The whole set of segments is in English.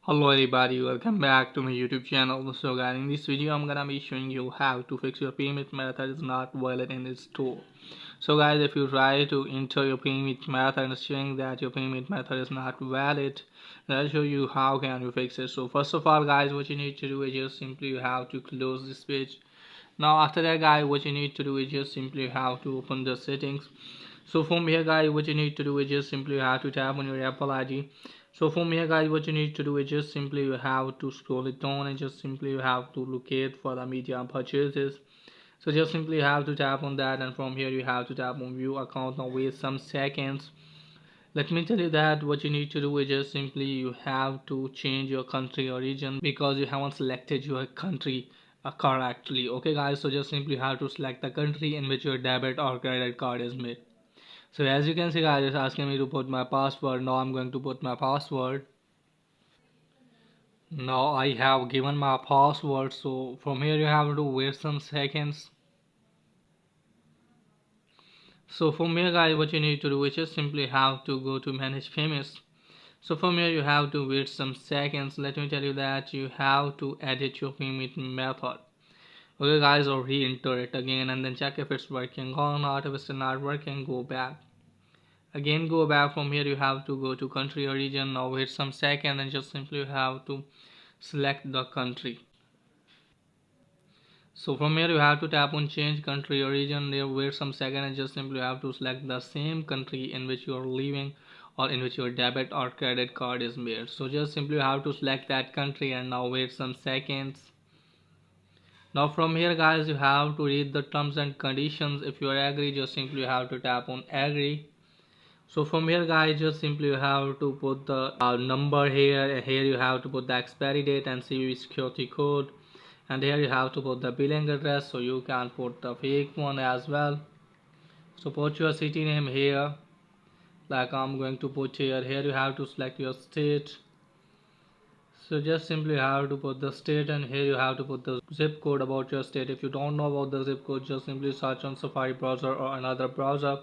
Hello everybody, welcome back to my YouTube channel. So guys, in this video I'm gonna be showing you how to fix your payment method is not valid in this store. So guys, if you try to enter your payment method and showing that your payment method is not valid, then I'll show you how can you fix it. So first of all guys, what you need to do is just simply you have to close this page. Now after that guys, what you need to do is just simply you have to open the settings. So from here guys, what you need to do is just simply you have to tap on your Apple ID. So from here guys, what you need to do is just simply you have to scroll it down and just simply you have to locate for the media purchases. So just simply you have to tap on that, and from here you have to tap on view account. Now wait some seconds. Let me tell you that what you need to do is just simply you have to change your country or region because you haven't selected your country correctly. Okay guys, so just simply you have to select the country in which your debit or credit card is made. So as you can see guys, it's asking me to put my password. Now I'm going to put my password. Now I have given my password, so from here you have to wait some seconds. So from here guys, what you need to do is just simply have to go to manage payments. So from here you have to wait some seconds. Let me tell you that you have to edit your payment method. Okay guys, or re-enter it again and then check if it's working or not. If it's not working, go back. Again go back. From here you have to go to country or region. Now wait some second and just simply have to select the country. So from here you have to tap on change country or region. There wait some second and just simply have to select the same country in which you are living or in which your debit or credit card is made. So just simply have to select that country and now wait some seconds. Now from here guys, you have to read the terms and conditions. If you are agree, just simply have to tap on agree. So from here guys, just simply you have to put the number here, and here you have to put the expiry date and CVV security code, and here you have to put the billing address, so you can put the fake one as well. So put your city name here, like I'm going to put here you have to select your state. So just simply have to put the state, and here you have to put the zip code about your state. If you don't know about the zip code, just simply search on Safari browser or another browser.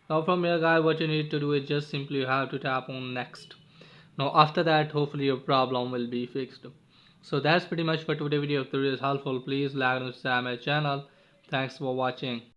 Now from here guys, what you need to do is just simply you have to tap on next. Now after that, hopefully your problem will be fixed. So that's pretty much for today's video. If the video is helpful, please like and subscribe my channel. Thanks for watching.